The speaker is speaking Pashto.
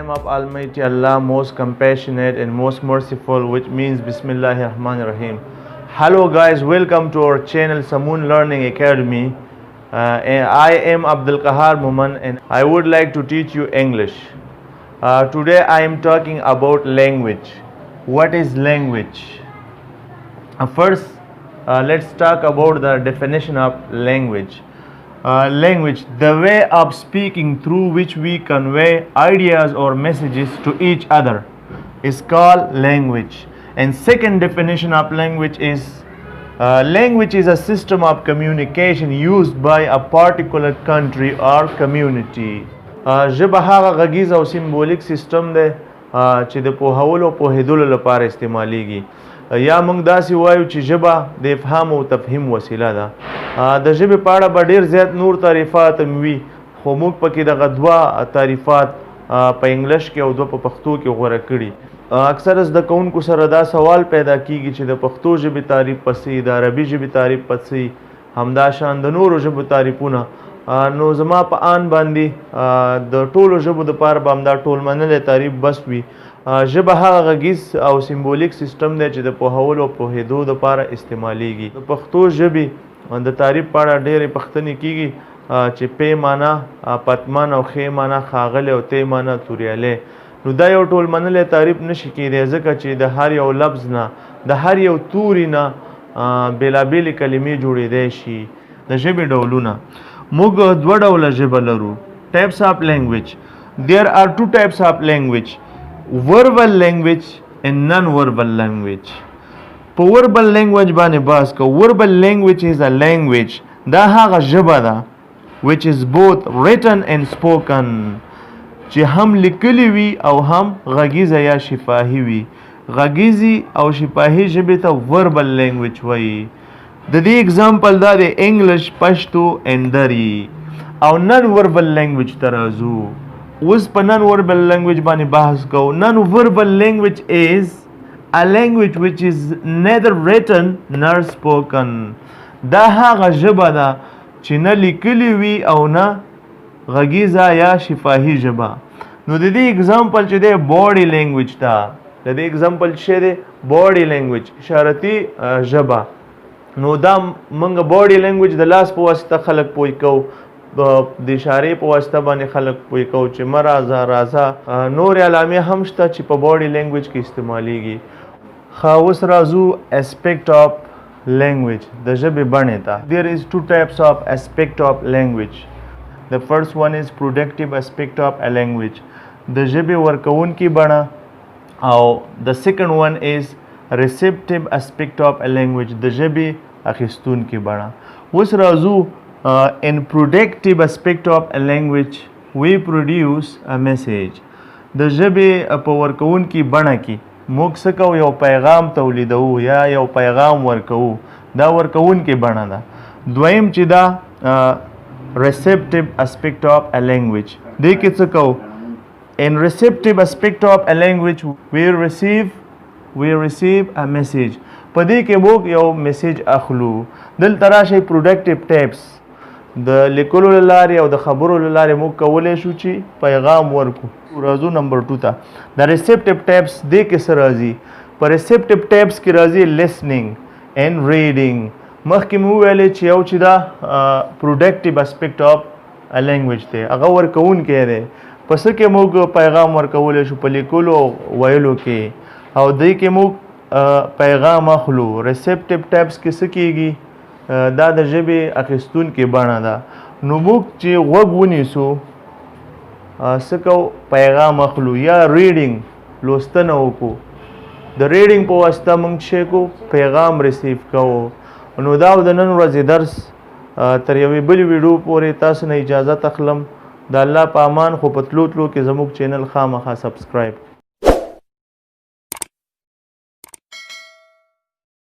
name of Almighty Allah, most compassionate and most merciful, which means Bismillahir Rahmanir Rahim. Hello guys, welcome to our channel Samoon Learning Academy. And I am Abdul Kahar Muman and I would like to teach you English. Today I am talking about language. What is language? First, let's talk about the definition of language. Language, the way of speaking through which we convey ideas or messages to each other, is called language. And second definition of language is language is a system of communication used by a particular country or community. ژبه هغه غږیز او سیمبولیک سیستم دی چې د پوهولو او پوهېدلو لپاره استعمالیږي. یا موږ داسې وایو چې ژبه د افهام او تفهیم وسیله ده. د ژبې په اړه به ډېر زیات نور تعریفات هم وي، خو موږ پکې دغه دوه تعریفات په انګلیش کې او دوه په پښتو کې غوره کړي. اکثر زده کوونکو سره دا سوال پیدا کیږي چې د پښتو ژبې تعریف پسې، د عربي ژبې تعریف پسې، همداشان د نورو ژبو تعریفونه. نو زما په آن باندې د ټولو ژبو دپاره به همدا ټول منلی تعریف بس وي. ژبه هغه غږیز او سیمبولیک سیستم دی چې د پوهولو او پوهېدو دپاره استعمالیږي. د پښتو ژبې د تعریف په اړه ډېرې پوښتنې کیږي چې پې معنا پتمن او ښې معنا ښاغلی او تی معنا توریالی. نو دا یو ټول منلی تعریف نشي کیدی، ځکه چې د هر یو لفظ نه، د هر یو توري نه بېلابېلې کلمې جوړېدی شي. د ژبې ډولونه، موږ دوه ډوله ژبه لرو. ټایپس آف لینګویج. There are two types of language: verbal language and non-verbal language. په verbal language باندې بحث کوو. verbal language is a language، دا هغه ژبه ده which is both written and spoken، چې هم لیکلی وي او هم غږیزه یا شفاهي وي. غږیزي او شفاهي ژبې ته verbal language وایي. د دې اگزامپل دا دی انګلیش، پښتو and دری. او نن وربل لینګویج ته راځو. اوس په نن وربل لینګویج باندې بحث کوو. نن وربل لینګویج is a language which is neither written nor spoken. دا هغه ژبه ده چې نه لیکلي وي او نه غږیزه یا شفاهي ژبه. نو د دې اگزامپل چې دی باډي لینګویج ته، د دې اگزامپل چې دی باډي لینګویج، اشارتي ژبه. نو دا موږ باډي لینګویج د لاس په واسطه خلک پوه کوو، د اشارې په واسطه باندې خلک پوه کوو چې مه راځه راځه. نورې علامې هم شته چې په باډي لینګویج کې استعمالیږي. ښه، اوس راځو اسپیکټ آف لینګویج، د ژبې بڼې ته. There is two types of aspect of language. The first one is productive aspect of a language، د ژبې ورکوونکي بڼه. او the second one is receptive aspect of a language، د ژبې اخیستونکي بڼه. اوس راځو in productive aspect of a language we produce a message. د ژبې په ورکوونکي بڼه کې موږ څه کوو؟ یو پیغام تولیدوو یا یو پیغام ورکوو. دا ورکوونکي بڼه ده. دویم چې دا receptive aspect of a language، دې کې څه کوو؟ in receptive aspect of a language we receive a message. په دې کې موږ یو میسیج اخلو. دلته راشئ productive types، د لیکلو له لارې او د خبرو له لارې موږ کولی شو چې پیغام ورکو. راځو نمبر 2 ته. د receptive types دې کې څه راځي؟ په receptive types کې راځي listening and reading. مخکې مو وویلې چې یو چې دا productive aspect of a language دی، هغه ورکوونکی دی. په څه کې موږ پیغام ورکولی شو؟ په لیکلو او ویلو کې. او دې کې موږ پیغام اخلو. receptive types کې څه کېږي؟ دا د ژبې اخیستونکې بڼه ده. نو موږ چې غوږ ونیسو څه کوو؟ پیغام اخلو. یا ریډینګ، لوستنه وکړو. د ریډینګ په واسطه موږ څه کوو؟ پیغام ریسیو کوو. نو دا د نن ورځې درس تر یوې بلې ویډیو پورې تاسو نه اجازت اخلم. د الله په امان. خو په تلو تلو کې زموږ چینل خامخا سبسکرایب